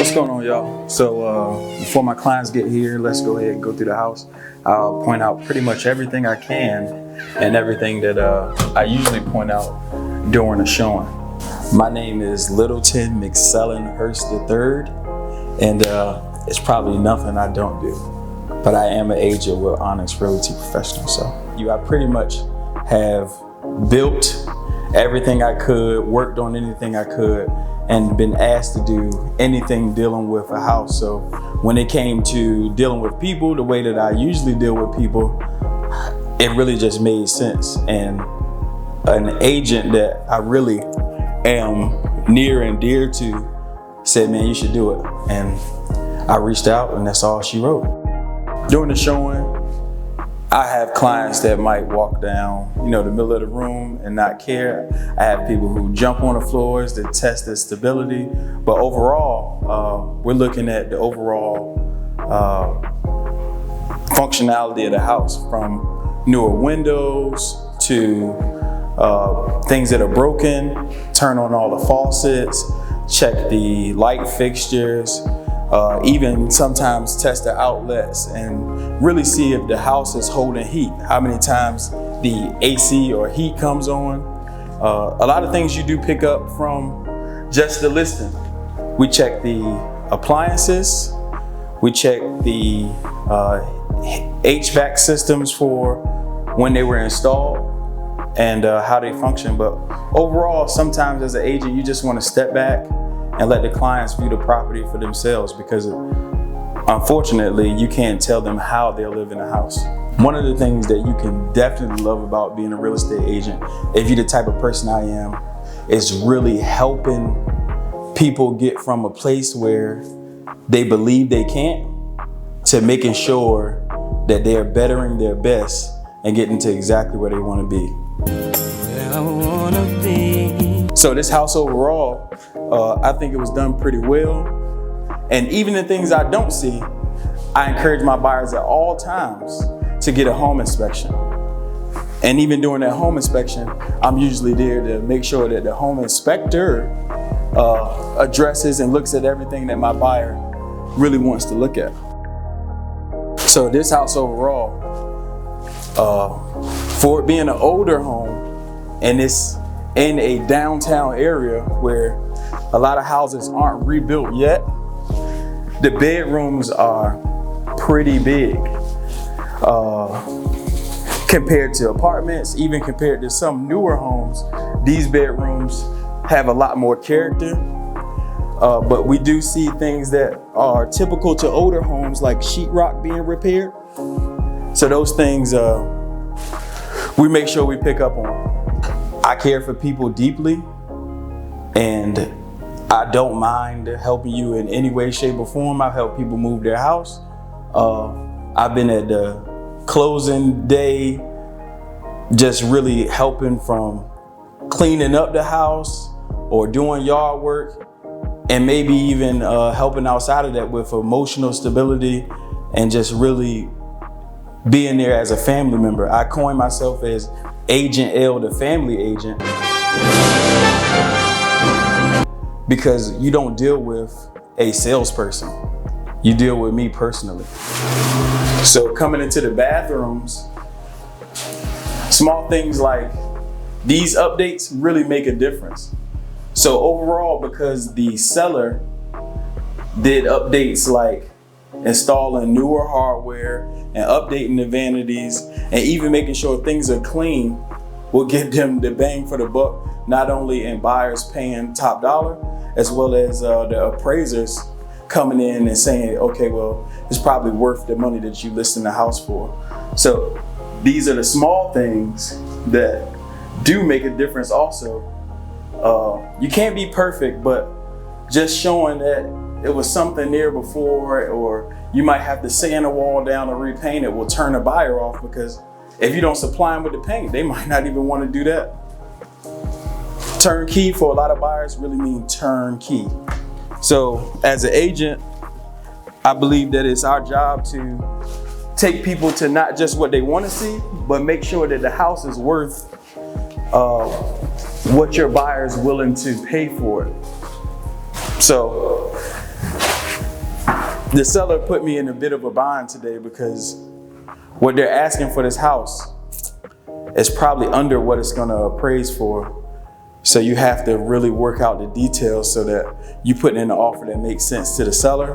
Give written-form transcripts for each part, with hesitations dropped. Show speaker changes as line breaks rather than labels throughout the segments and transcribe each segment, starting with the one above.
What's going on, y'all? So before my clients get here, let's go ahead and go through the house. I'll point out pretty much everything I can and everything that I usually point out during a showing. My name is Littleton Hurst III, and it's probably nothing I don't do, but I am an agent with ONYX Realty Professional. So I pretty much have built everything I could, worked on anything I could, and been asked to do anything dealing with a house. So when it came to dealing with people, the way that I usually deal with people, it really just made sense. And an agent that I really am near and dear to said, man, you should do it. And I reached out, and that's all she wrote. During the showing, I have clients that might walk down, the middle of the room and not care. I have people who jump on the floors to test the stability. But overall, we're looking at the overall functionality of the house, from newer windows to things that are broken, turn on all the faucets, check the light fixtures, even sometimes test the outlets and really see if the house is holding heat, how many times the AC or heat comes on. A lot of things you do pick up from just the listing. We check the appliances, we check the HVAC systems for when they were installed and how they function. But overall, sometimes as an agent, you just want to step back and let the clients view the property for themselves, because unfortunately, you can't tell them how they'll live in a house. One of the things that you can definitely love about being a real estate agent, if you're the type of person I am, is really helping people get from a place where they believe they can't to making sure that they're bettering their best and getting to exactly where they want to be. Where I wanna be. So this house overall, I think it was done pretty well. And even the things I don't see, I encourage my buyers at all times to get a home inspection. And even during that home inspection, I'm usually there to make sure that the home inspector addresses and looks at everything that my buyer really wants to look at. So this house overall, for it being an older home, and it's in a downtown area where a lot of houses aren't rebuilt yet, the bedrooms are pretty big compared to apartments, even compared to some newer homes. These bedrooms have a lot more character, but we do see things that are typical to older homes, like sheetrock being repaired. So those things we make sure we pick up on. I care for people deeply, and I don't mind helping you in any way, shape, or form. I've helped people move their house. I've been at the closing day, just really helping from cleaning up the house or doing yard work, and maybe even helping outside of that with emotional stability and just really being there as a family member. I coin myself as Agent L, the family agent, because you don't deal with a salesperson, you deal with me personally. So coming into the bathrooms, small things like these updates really make a difference. So overall, because the seller did updates like installing newer hardware and updating the vanities and even making sure things are clean, will give them the bang for the buck, not only in buyers paying top dollar, as well as the appraisers coming in and saying, okay, well, it's probably worth the money that you listing the house for. So these are the small things that do make a difference also. You can't be perfect, but just showing that it was something there before, or you might have to sand a wall down or repaint it, will turn the buyer off, because if you don't supply them with the paint, they might not even want to do that. Turnkey for a lot of buyers really mean turnkey. So as an agent, I believe that it's our job to take people to not just what they want to see, but make sure that the house is worth what your buyer is willing to pay for it. So The seller put me in a bit of a bind today because what they're asking for this house is probably under what it's gonna appraise for. So you have to really work out the details so that you put in an offer that makes sense to the seller,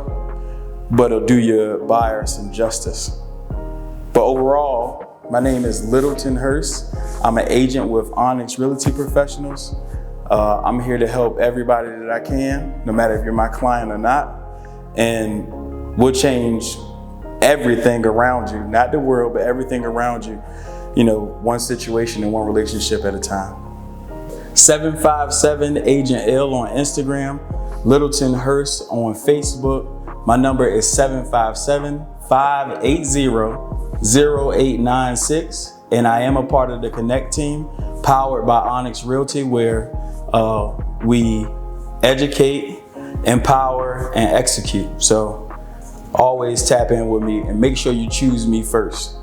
but it'll do your buyer some justice. But overall, my name is Littleton Hurst. I'm an agent with ONYX Realty Professionals. I'm here to help everybody that I can, no matter if you're my client or not. And we'll change everything around you, not the world, but everything around you, one situation and one relationship at a time. 757 Agent L on Instagram, Littleton Hurst on Facebook. My number is 757-580-0896. And I am a part of the Connect team, powered by ONYX Realty, where we educate, empower, and execute. So always tap in with me and make sure you choose me first.